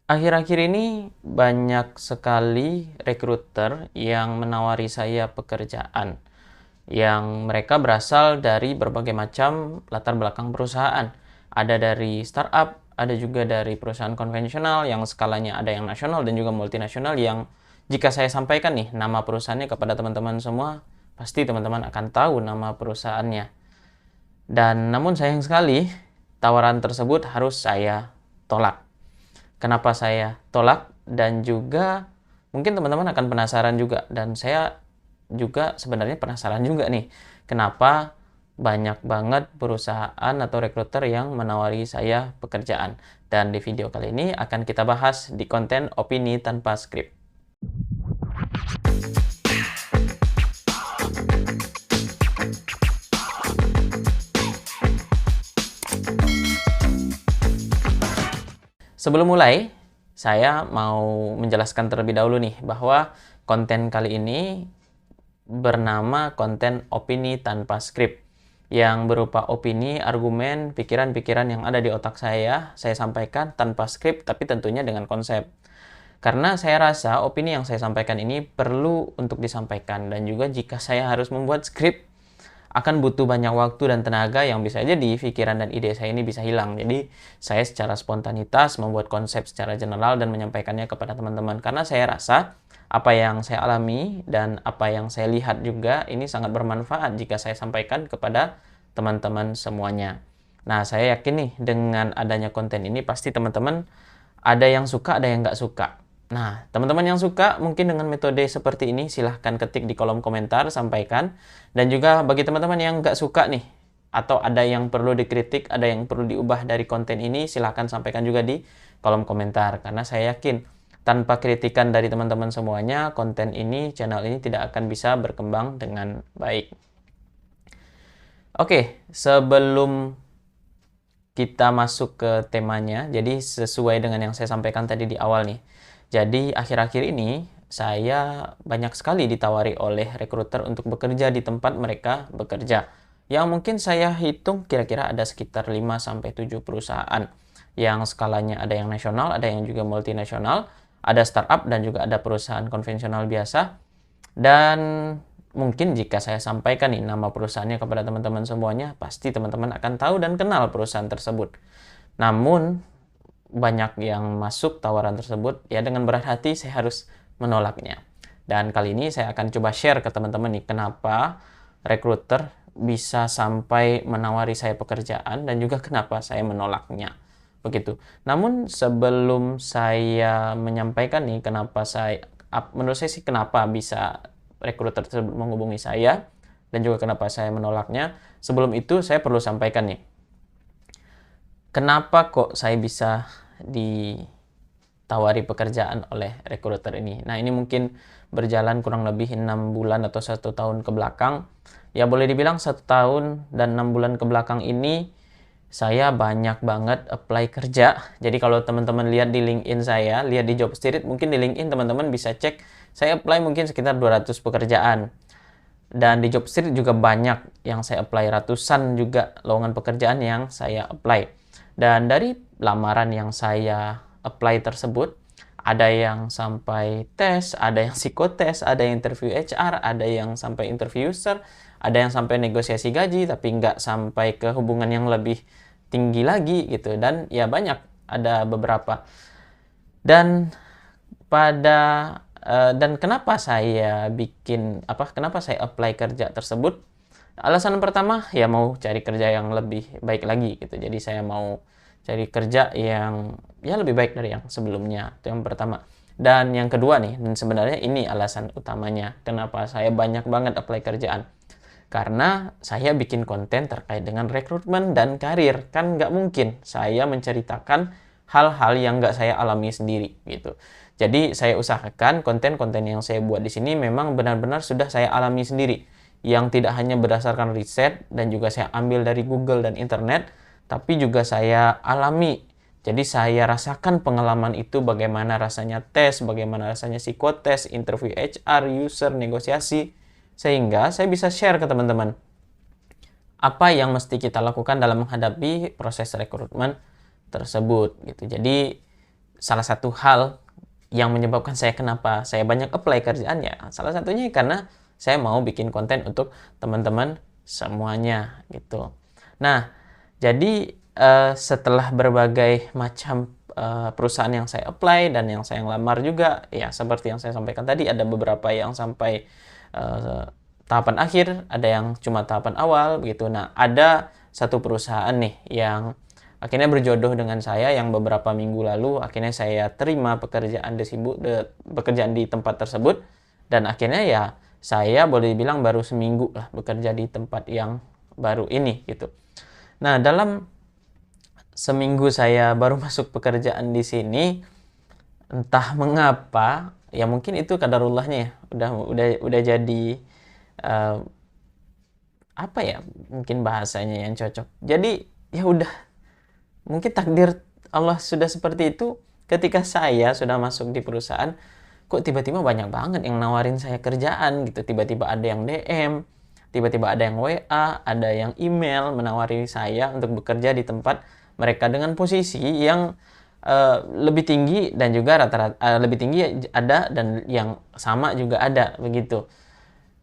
Akhir-akhir ini banyak sekali rekruter yang menawari saya pekerjaan yang mereka berasal dari berbagai macam latar belakang perusahaan. Ada dari startup, ada juga dari perusahaan konvensional yang skalanya ada yang nasional dan juga multinasional yang jika saya sampaikan nih nama perusahaannya kepada teman-teman semua, pasti teman-teman akan tahu nama perusahaannya. Dan namun sayang sekali, tawaran tersebut harus saya tolak. Kenapa saya tolak? Dan juga mungkin teman-teman akan penasaran juga. Dan saya juga sebenarnya penasaran juga nih. Kenapa banyak banget perusahaan atau rekruter yang menawari saya pekerjaan. Dan di video kali ini akan kita bahas di konten opini tanpa skrip. Sebelum mulai, saya mau menjelaskan terlebih dahulu nih bahwa konten kali ini bernama konten opini tanpa skrip yang berupa opini, argumen, pikiran-pikiran yang ada di otak saya sampaikan tanpa skrip tapi tentunya dengan konsep. Karena saya rasa opini yang saya sampaikan ini perlu untuk disampaikan dan juga jika saya harus membuat skrip akan butuh banyak waktu dan tenaga yang bisa jadi pikiran dan ide saya ini bisa hilang. Jadi saya secara spontanitas membuat konsep secara general dan menyampaikannya kepada teman-teman. Karena saya rasa apa yang saya alami dan apa yang saya lihat juga ini sangat bermanfaat jika saya sampaikan kepada teman-teman semuanya. Nah, saya yakin nih dengan adanya konten ini pasti teman-teman ada yang suka, ada yang nggak suka. Nah, teman-teman yang suka mungkin dengan metode seperti ini silahkan ketik di kolom komentar, sampaikan. Dan juga bagi teman-teman yang nggak suka nih, atau ada yang perlu dikritik, ada yang perlu diubah dari konten ini, silahkan sampaikan juga di kolom komentar. Karena saya yakin tanpa kritikan dari teman-teman semuanya, konten ini, channel ini tidak akan bisa berkembang dengan baik. Oke, sebelum kita masuk ke temanya, jadi sesuai dengan yang saya sampaikan tadi di awal nih. Jadi akhir-akhir ini saya banyak sekali ditawari oleh rekruter untuk bekerja di tempat mereka bekerja. Yang mungkin saya hitung kira-kira ada sekitar 5-7 perusahaan. Yang skalanya ada yang nasional, ada yang juga multinasional, ada startup dan juga ada perusahaan konvensional biasa. Dan mungkin jika saya sampaikan nih nama perusahaannya kepada teman-teman semuanya, pasti teman-teman akan tahu dan kenal perusahaan tersebut. Namun, banyak yang masuk tawaran tersebut, ya dengan berat hati saya harus menolaknya. Dan kali ini saya akan coba share ke teman-teman nih, kenapa rekruter bisa sampai menawari saya pekerjaan dan juga kenapa saya menolaknya. Begitu. Namun sebelum saya menyampaikan nih kenapa menurut saya sih kenapa bisa rekruter tersebut menghubungi saya dan juga kenapa saya menolaknya. Sebelum itu saya perlu sampaikan nih, kenapa kok saya bisa ditawari pekerjaan oleh rekruter ini. Nah, ini mungkin berjalan kurang lebih 6 bulan atau 1 tahun ke belakang. Ya boleh dibilang 1 tahun dan 6 bulan ke belakang ini saya banyak banget apply kerja. Jadi kalau teman-teman lihat di LinkedIn saya, lihat di Jobstreet, mungkin di LinkedIn teman-teman bisa cek, saya apply mungkin sekitar 200 pekerjaan. Dan di Jobstreet juga banyak yang saya apply, ratusan juga lowongan pekerjaan yang saya apply. Dan dari lamaran yang saya apply tersebut, ada yang sampai tes, ada yang psikotes, ada yang interview HR, ada yang sampai interview user, ada yang sampai negosiasi gaji, tapi nggak sampai ke hubungan yang lebih tinggi lagi gitu. Dan ya banyak, ada beberapa. Dan dan kenapa saya kenapa saya apply kerja tersebut? Alasan pertama ya mau cari kerja yang lebih baik lagi gitu. Jadi saya mau cari kerja yang ya lebih baik dari yang sebelumnya. Itu yang pertama. Dan yang kedua nih, dan sebenarnya ini alasan utamanya kenapa saya banyak banget apply kerjaan. Karena saya bikin konten terkait dengan rekrutmen dan karir. Kan nggak mungkin saya menceritakan hal-hal yang nggak saya alami sendiri gitu. Jadi saya usahakan konten-konten yang saya buat di sini memang benar-benar sudah saya alami sendiri. Yang tidak hanya berdasarkan riset dan juga saya ambil dari Google dan internet, tapi juga saya alami. Jadi saya rasakan pengalaman itu bagaimana rasanya tes, bagaimana rasanya psikotes, interview HR, user, negosiasi. Sehingga saya bisa share ke teman-teman apa yang mesti kita lakukan dalam menghadapi proses rekrutmen tersebut gitu. Jadi salah satu hal yang menyebabkan saya kenapa saya banyak apply kerjaan ya salah satunya karena saya mau bikin konten untuk teman-teman semuanya gitu. Nah, jadi setelah berbagai macam perusahaan yang saya apply dan yang saya lamar juga, ya seperti yang saya sampaikan tadi, ada beberapa yang sampai tahapan akhir, ada yang cuma tahapan awal begitu. Nah, ada satu perusahaan nih yang akhirnya berjodoh dengan saya yang beberapa minggu lalu akhirnya saya terima pekerjaan di tempat tersebut, dan akhirnya ya saya boleh dibilang baru seminggu lah bekerja di tempat yang baru ini gitu. Nah, dalam seminggu saya baru masuk pekerjaan di sini, entah mengapa, ya mungkin itu qadarullahnya ya, udah jadi uh, apa ya, mungkin bahasanya yang cocok. Jadi ya udah, mungkin takdir Allah sudah seperti itu. Ketika saya sudah masuk di perusahaan, kok tiba-tiba banyak banget yang nawarin saya kerjaan gitu. Tiba-tiba ada yang DM, tiba-tiba ada yang WA, ada yang email menawari saya untuk bekerja di tempat mereka dengan posisi yang lebih tinggi, dan juga rata-rata lebih tinggi ada, dan yang sama juga ada begitu.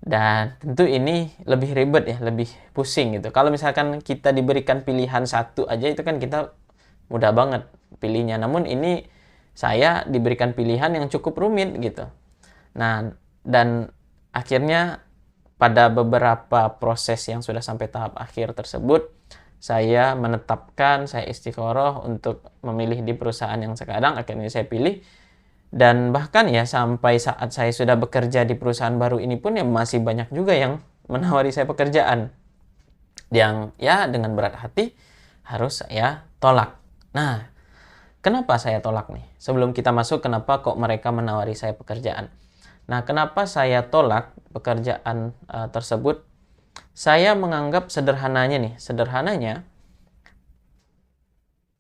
Dan tentu ini lebih ribet ya, lebih pusing gitu. Kalau misalkan kita diberikan pilihan satu aja itu kan kita mudah banget pilihnya. Namun ini saya diberikan pilihan yang cukup rumit gitu. Nah, dan akhirnya pada beberapa proses yang sudah sampai tahap akhir tersebut, saya menetapkan, saya istiqoroh untuk memilih di perusahaan yang sekarang. Akhirnya saya pilih. Dan bahkan ya sampai saat saya sudah bekerja di perusahaan baru ini pun ya masih banyak juga yang menawari saya pekerjaan yang ya dengan berat hati harus saya tolak. Nah, kenapa saya tolak nih? Sebelum kita masuk, kenapa kok mereka menawari saya pekerjaan? Nah, kenapa saya tolak pekerjaan tersebut? Saya menganggap sederhananya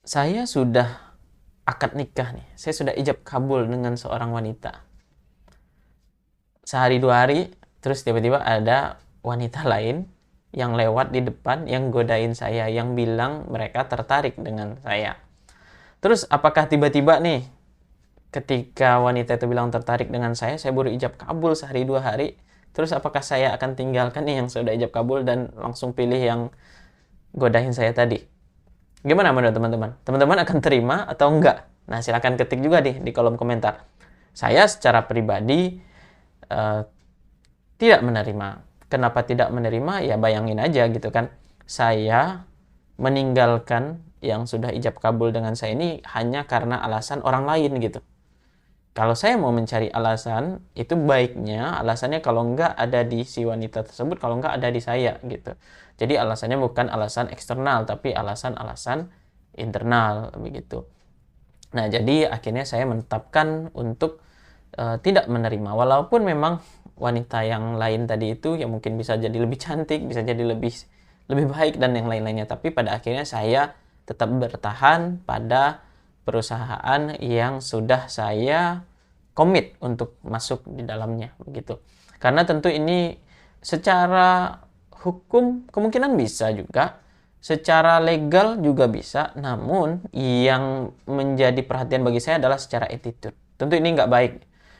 saya sudah akad nikah nih. Saya sudah ijab kabul dengan seorang wanita. Sehari dua hari, terus tiba-tiba ada wanita lain yang lewat di depan, yang godain saya, yang bilang mereka tertarik dengan saya. Terus apakah tiba-tiba nih, ketika wanita itu bilang tertarik dengan saya baru ijab kabul sehari dua hari, terus apakah saya akan tinggalkan nih yang sudah ijab kabul dan langsung pilih yang godain saya tadi? Gimana menurut teman-teman? Teman-teman akan terima atau enggak? Nah, silakan ketik juga di kolom komentar. Saya secara pribadi tidak menerima. Kenapa tidak menerima? Ya bayangin aja gitu kan. Saya meninggalkan yang sudah ijab kabul dengan saya ini hanya karena alasan orang lain gitu. Kalau saya mau mencari alasan, itu baiknya alasannya kalau enggak ada di si wanita tersebut, kalau enggak ada di saya gitu. Jadi alasannya bukan alasan eksternal, tapi alasan-alasan internal begitu. Nah, jadi akhirnya saya menetapkan untuk tidak menerima. Walaupun memang wanita yang lain tadi itu ya mungkin bisa jadi lebih cantik, bisa jadi lebih baik dan yang lain-lainnya. Tapi pada akhirnya saya tetap bertahan pada perusahaan yang sudah saya komit untuk masuk di dalamnya begitu. Karena tentu ini secara hukum kemungkinan bisa juga, secara legal juga bisa, namun yang menjadi perhatian bagi saya adalah secara attitude. Tentu ini nggak baik.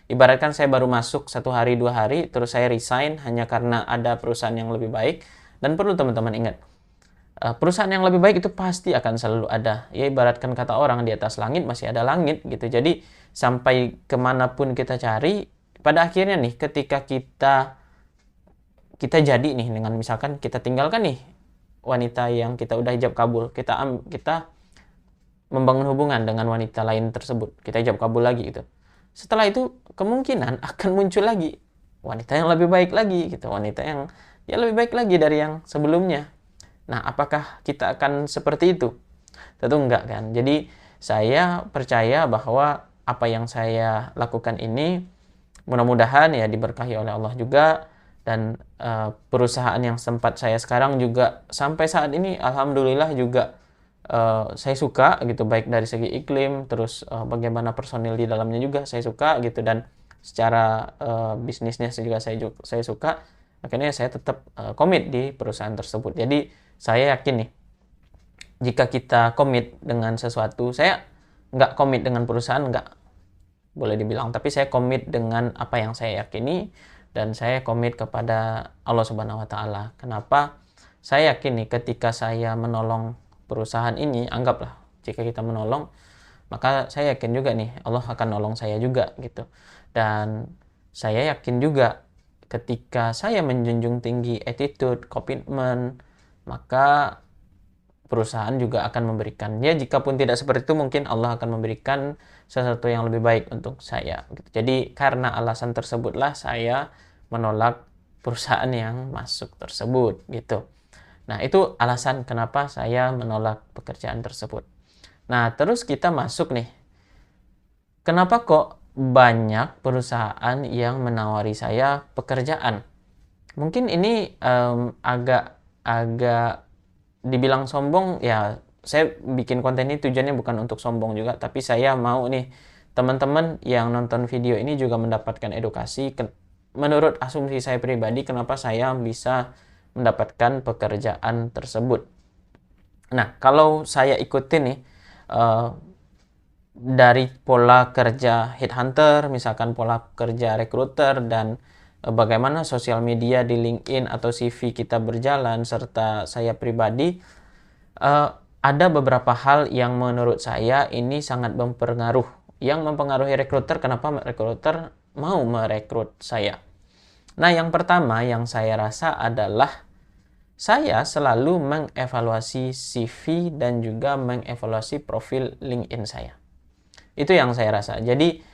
Ibaratkan saya baru masuk 1 hari 2 hari, terus saya resign hanya karena ada perusahaan yang lebih baik. Dan perlu teman-teman ingat, perusahaan yang lebih baik itu pasti akan selalu ada. Ya ibaratkan kata orang, di atas langit masih ada langit gitu. Jadi sampai kemanapun kita cari, pada akhirnya nih ketika kita jadi nih dengan misalkan kita tinggalkan nih wanita yang kita udah ijab kabul, kita membangun hubungan dengan wanita lain tersebut, kita ijab kabul lagi gitu. Setelah itu kemungkinan akan muncul lagi wanita yang lebih baik lagi gitu, wanita yang ya lebih baik lagi dari yang sebelumnya. Nah, apakah kita akan seperti itu? Tentu enggak kan. Jadi saya percaya bahwa apa yang saya lakukan ini mudah-mudahan ya diberkahi oleh Allah juga. Dan perusahaan yang sempat saya sekarang juga sampai saat ini alhamdulillah juga saya suka gitu, baik dari segi iklim, terus bagaimana personil di dalamnya juga saya suka gitu, dan secara bisnisnya juga saya suka. Akhirnya saya tetap komit di perusahaan tersebut. Jadi saya yakin nih, jika kita komit dengan sesuatu, saya nggak komit dengan perusahaan, nggak boleh dibilang. Tapi saya komit dengan apa yang saya yakini, dan saya komit kepada Allah Subhanahu wa Ta'ala. Kenapa? Saya yakin nih, ketika saya menolong perusahaan ini, anggaplah jika kita menolong, maka saya yakin juga nih Allah akan nolong saya juga gitu. Dan saya yakin juga ketika saya menjunjung tinggi attitude, komitmen, maka perusahaan juga akan memberikannya. Jikapun tidak seperti itu, mungkin Allah akan memberikan sesuatu yang lebih baik untuk saya. Jadi karena alasan tersebutlah saya menolak perusahaan yang masuk tersebut gitu. Nah, itu alasan kenapa saya menolak pekerjaan tersebut. Nah, terus kita masuk nih. Kenapa kok banyak perusahaan yang menawari saya pekerjaan? Mungkin ini agak dibilang sombong, ya saya bikin konten ini tujuannya bukan untuk sombong juga, tapi saya mau nih teman-teman yang nonton video ini juga mendapatkan edukasi. Menurut asumsi saya pribadi, kenapa saya bisa mendapatkan pekerjaan tersebut. Nah, kalau saya ikutin nih dari pola kerja headhunter, misalkan pola kerja recruiter, dan bagaimana sosial media di LinkedIn atau CV kita berjalan, serta saya pribadi, ada beberapa hal yang menurut saya ini sangat mempengaruhi. Yang mempengaruhi recruiter, kenapa recruiter mau merekrut saya. Nah, yang pertama yang saya rasa adalah saya selalu mengevaluasi CV dan juga mengevaluasi profil LinkedIn saya. Itu yang saya rasa. Jadi,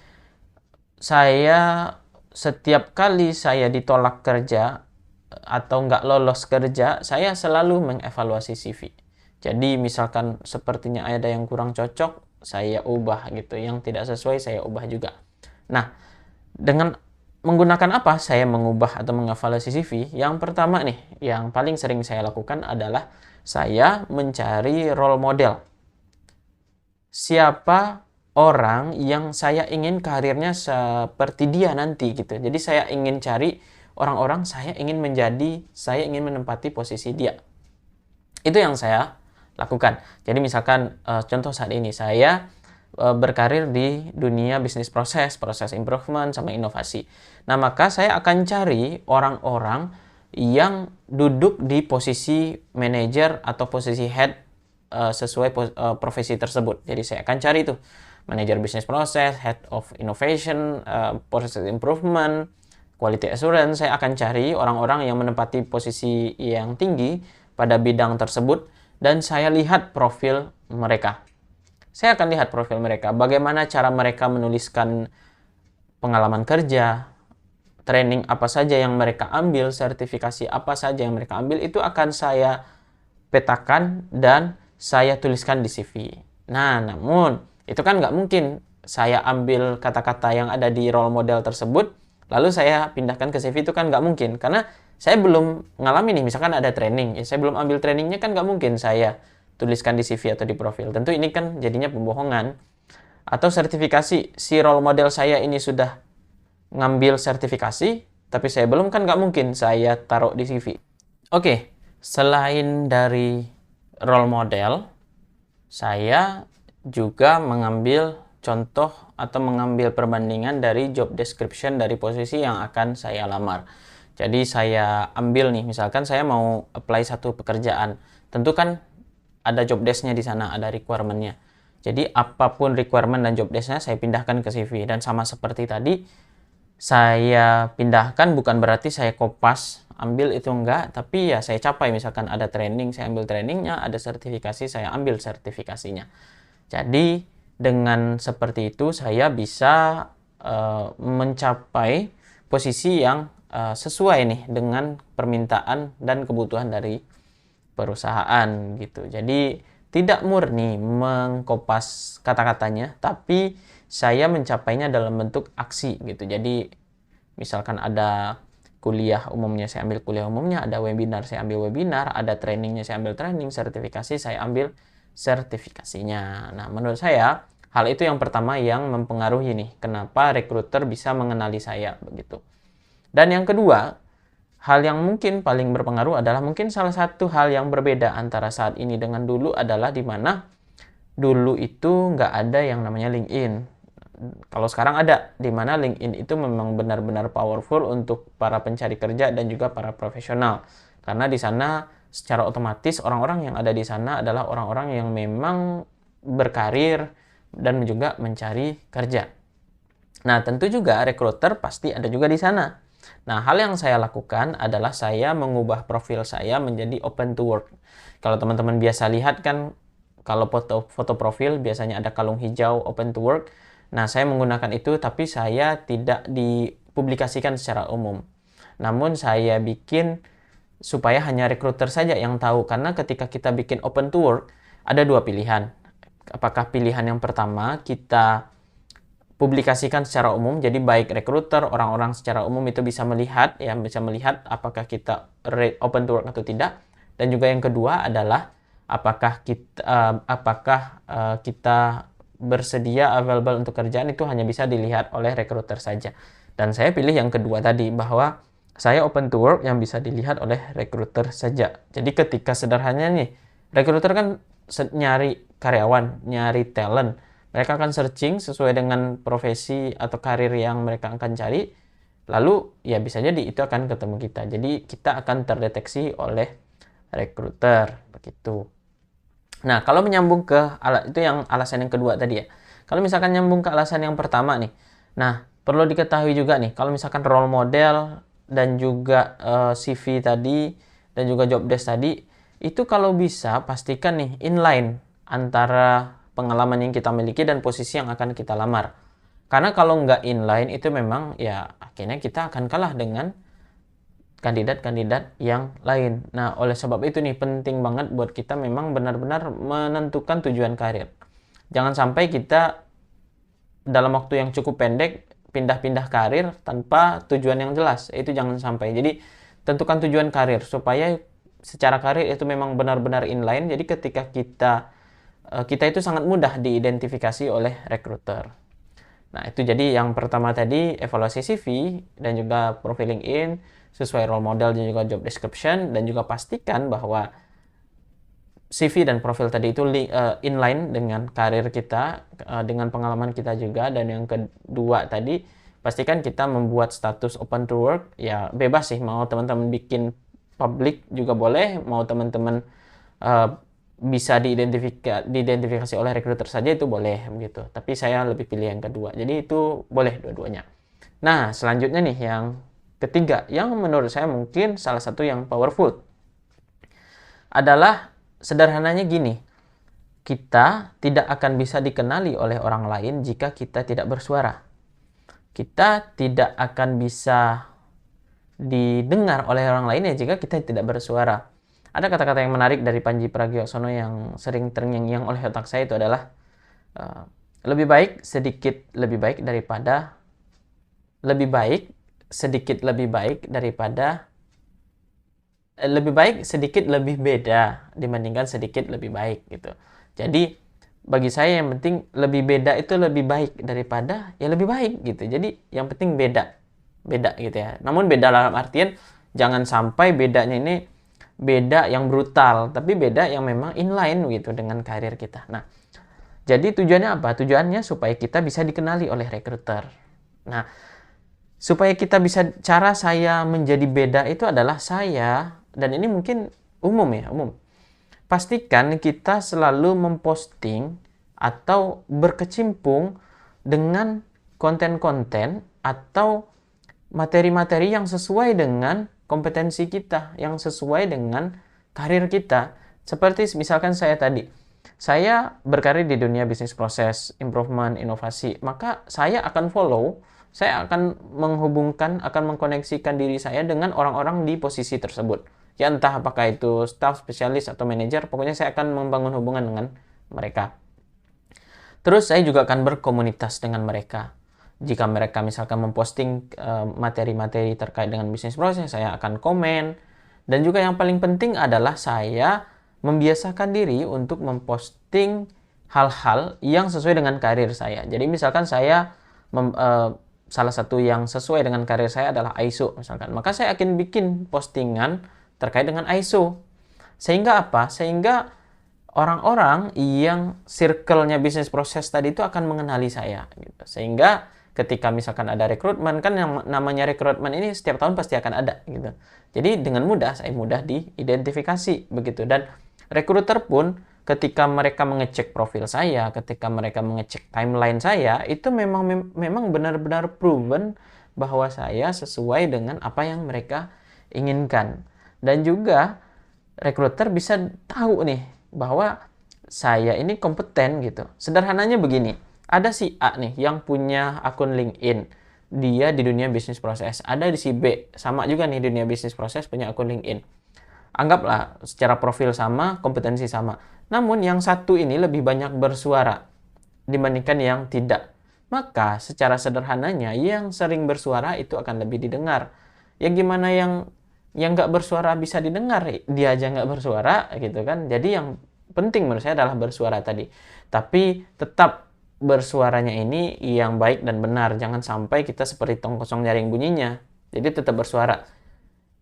saya setiap kali saya ditolak kerja atau nggak lolos kerja, saya selalu mengevaluasi CV. Jadi, misalkan sepertinya ada yang kurang cocok, saya ubah gitu. Yang tidak sesuai, saya ubah juga. Nah, dengan menggunakan apa saya mengubah atau mengevaluasi CV? Yang pertama nih, yang paling sering saya lakukan adalah saya mencari role model. Siapa orang yang saya ingin karirnya seperti dia nanti gitu. Jadi saya ingin cari orang-orang, saya ingin menempati posisi dia. Itu yang saya lakukan. Jadi misalkan contoh saat ini saya berkarir di dunia bisnis proses improvement, sama inovasi. Nah, maka saya akan cari orang-orang yang duduk di posisi manajer atau posisi head sesuai profesi tersebut. Jadi saya akan cari itu manajer bisnis proses, head of innovation, process improvement, quality assurance. Saya akan cari orang-orang yang menempati posisi yang tinggi pada bidang tersebut, dan saya lihat profil mereka. Saya akan lihat profil mereka, bagaimana cara mereka menuliskan pengalaman kerja, training apa saja yang mereka ambil, sertifikasi apa saja yang mereka ambil, itu akan saya petakan dan saya tuliskan di CV. Nah, namun itu kan nggak mungkin saya ambil kata-kata yang ada di role model tersebut, lalu saya pindahkan ke CV, itu kan nggak mungkin. Karena saya belum ngalamin nih, misalkan ada training, ya saya belum ambil trainingnya, kan nggak mungkin saya tuliskan di CV atau di profil. Tentu ini kan jadinya pembohongan. Atau sertifikasi, si role model saya ini sudah ngambil sertifikasi, tapi saya belum, kan nggak mungkin saya taruh di CV. Oke, selain dari role model, saya juga mengambil contoh atau mengambil perbandingan dari job description dari posisi yang akan saya lamar. Jadi saya ambil nih, misalkan saya mau apply satu pekerjaan, tentu kan ada job desk-nya di sana, ada requirement-nya. Jadi apapun requirement dan job desk-nya saya pindahkan ke CV. Dan sama seperti tadi, saya pindahkan bukan berarti saya kopas ambil, itu enggak, tapi ya saya capai. Misalkan ada training, saya ambil trainingnya, ada sertifikasi, saya ambil sertifikasinya. Jadi dengan seperti itu saya bisa mencapai posisi yang sesuai nih dengan permintaan dan kebutuhan dari perusahaan gitu. Jadi tidak murni mengkopas kata-katanya, tapi saya mencapainya dalam bentuk aksi gitu. Jadi misalkan ada kuliah umumnya, saya ambil kuliah umumnya, ada webinar, saya ambil webinar, ada trainingnya, saya ambil training, sertifikasi, saya ambil sertifikasinya. Nah, menurut saya hal itu yang pertama yang mempengaruhi nih, kenapa recruiter bisa mengenali saya begitu. Dan yang kedua, hal yang mungkin paling berpengaruh adalah mungkin salah satu hal yang berbeda antara saat ini dengan dulu adalah di mana dulu itu nggak ada yang namanya LinkedIn. Kalau sekarang ada, di mana LinkedIn itu memang benar-benar powerful untuk para pencari kerja dan juga para profesional. Karena di sana secara otomatis orang-orang yang ada di sana adalah orang-orang yang memang berkarir dan juga mencari kerja. Nah, tentu juga recruiter pasti ada juga di sana. Nah, hal yang saya lakukan adalah saya mengubah profil saya menjadi open to work. Kalau teman-teman biasa lihat kan, kalau foto profil biasanya ada kalung hijau open to work. Nah, saya menggunakan itu tapi saya tidak dipublikasikan secara umum. Namun saya bikin supaya hanya recruiter saja yang tahu, karena ketika kita bikin open to work ada dua pilihan. Apakah pilihan yang pertama kita publikasikan secara umum, jadi baik recruiter, orang-orang secara umum itu bisa melihat apakah kita open to work atau tidak. Dan juga yang kedua adalah apakah kita bersedia available untuk kerjaan, itu hanya bisa dilihat oleh recruiter saja. Dan saya pilih yang kedua tadi, bahwa saya open to work yang bisa dilihat oleh recruiter saja. Jadi ketika sederhananya nih, recruiter kan nyari karyawan, nyari talent. Mereka akan searching sesuai dengan profesi atau karir yang mereka akan cari. Lalu ya bisa jadi itu akan ketemu kita. Jadi kita akan terdeteksi oleh recruiter begitu. Nah, kalau menyambung ke itu yang alasan yang kedua tadi ya. Kalau misalkan nyambung ke alasan yang pertama nih. Nah, perlu diketahui juga nih, kalau misalkan role model dan juga CV tadi dan juga job desk tadi, itu kalau bisa pastikan nih inline antara pengalaman yang kita miliki dan posisi yang akan kita lamar. Karena kalau nggak inline itu memang ya akhirnya kita akan kalah dengan kandidat-kandidat yang lain. Nah, oleh sebab itu nih penting banget buat kita memang benar-benar menentukan tujuan karir. Jangan sampai kita dalam waktu yang cukup pendek pindah-pindah karir tanpa tujuan yang jelas. Itu jangan sampai. Jadi tentukan tujuan karir supaya secara karir itu memang benar-benar inline. Jadi ketika kita itu sangat mudah diidentifikasi oleh recruiter. Nah, itu jadi yang pertama tadi evaluasi CV dan juga profil LinkedIn sesuai role model dan juga job description, dan juga pastikan bahwa CV dan profil tadi itu inline dengan karir kita, dengan pengalaman kita juga. Dan yang kedua tadi, pastikan kita membuat status open to work. Ya bebas sih, mau teman-teman bikin public juga boleh, mau teman-teman bisa diidentifikasi oleh recruiter saja itu boleh begitu. Tapi saya lebih pilih yang kedua. Jadi itu boleh dua-duanya. Nah, selanjutnya nih yang ketiga, yang menurut saya mungkin salah satu yang powerful adalah sederhananya gini. Kita tidak akan bisa dikenali oleh orang lain jika kita tidak bersuara. Kita tidak akan bisa didengar oleh orang lain ya jika kita tidak bersuara. Ada kata-kata yang menarik dari Panji Pragiwaksono yang sering terngiang-ngiang oleh otak saya, itu adalah lebih baik sedikit lebih baik daripada lebih baik sedikit lebih baik daripada lebih baik sedikit lebih beda dibandingkan sedikit lebih baik gitu. Jadi bagi saya yang penting lebih beda itu lebih baik daripada ya lebih baik gitu. Jadi yang penting beda gitu ya. Namun beda dalam artian jangan sampai bedanya ini beda yang brutal, tapi beda yang memang inline gitu dengan karir kita. Nah, jadi tujuannya apa? Tujuannya supaya kita bisa dikenali oleh recruiter. Nah, supaya kita bisa, cara saya menjadi beda itu adalah saya, dan ini mungkin umum. Pastikan kita selalu memposting atau berkecimpung dengan konten-konten atau materi-materi yang sesuai dengan kompetensi kita, yang sesuai dengan karir kita. Seperti misalkan saya tadi, saya berkarir di dunia bisnis proses, improvement, inovasi, maka saya akan saya akan menghubungkan, akan mengkoneksikan diri saya dengan orang-orang di posisi tersebut. Ya entah apakah itu staff, spesialis, atau manajer, pokoknya saya akan membangun hubungan dengan mereka. Terus saya juga akan berkomunitas dengan mereka. Jika mereka misalkan memposting materi-materi terkait dengan bisnis proses, saya akan komen. Dan juga yang paling penting adalah saya membiasakan diri untuk memposting hal-hal yang sesuai dengan karir saya. Jadi misalkan saya salah satu yang sesuai dengan karir saya adalah ISO misalkan, maka saya akan bikin postingan terkait dengan ISO. Sehingga apa? Sehingga orang-orang yang circle-nya bisnis proses tadi itu akan mengenali saya gitu. Sehingga ketika misalkan ada rekrutmen, kan yang namanya rekrutmen ini setiap tahun pasti akan ada gitu. Jadi dengan mudah saya mudah diidentifikasi begitu. Dan rekruter pun ketika mereka mengecek profil saya, ketika mereka mengecek timeline saya, itu memang benar-benar proven bahwa saya sesuai dengan apa yang mereka inginkan. Dan juga rekruter bisa tahu nih bahwa saya ini kompeten gitu. Sederhananya begini, ada si A nih yang punya akun LinkedIn, dia di dunia bisnis proses. Ada di si B, sama juga nih di dunia bisnis proses punya akun LinkedIn. Anggaplah secara profil sama, kompetensi sama. Namun yang satu ini lebih banyak bersuara dibandingkan yang tidak. Maka secara sederhananya yang sering bersuara itu akan lebih didengar. Ya gimana yang nggak bersuara bisa didengar, dia aja nggak bersuara gitu kan. Jadi yang penting menurut saya adalah bersuara tadi. Tapi tetap bersuaranya ini yang baik dan benar. Jangan sampai kita seperti tong kosong nyaring bunyinya. Jadi tetap bersuara.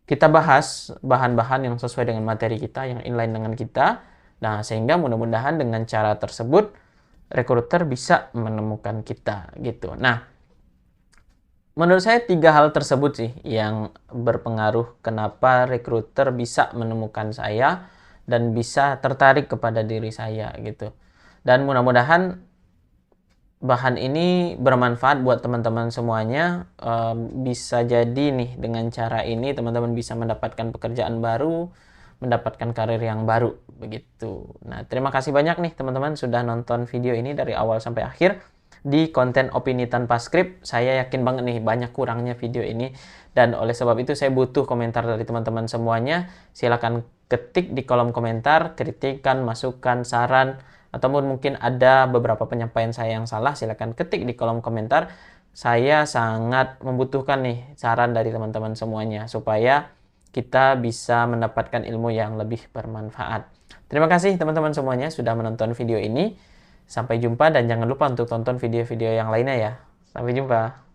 Kita bahas bahan-bahan yang sesuai dengan materi kita, yang inline dengan kita. Nah, sehingga mudah-mudahan dengan cara tersebut rekruter bisa menemukan kita gitu. Nah, menurut saya 3 hal tersebut sih yang berpengaruh kenapa rekruter bisa menemukan saya dan bisa tertarik kepada diri saya gitu. Dan mudah-mudahan bahan ini bermanfaat buat teman-teman semuanya. Bisa jadi nih dengan cara ini teman-teman bisa mendapatkan pekerjaan baru, mendapatkan karir yang baru begitu. Nah, terima kasih banyak nih teman-teman sudah nonton video ini dari awal sampai akhir di konten opini tanpa skrip. Saya yakin banget nih banyak kurangnya video ini, dan oleh sebab itu saya butuh komentar dari teman-teman semuanya. Silakan ketik di kolom komentar kritikan, masukan, saran, ataupun mungkin ada beberapa penyampaian saya yang salah, silakan ketik di kolom komentar. Saya sangat membutuhkan nih saran dari teman-teman semuanya supaya kita bisa mendapatkan ilmu yang lebih bermanfaat. Terima kasih teman-teman semuanya sudah menonton video ini. Sampai jumpa dan jangan lupa untuk tonton video-video yang lainnya ya. Sampai jumpa.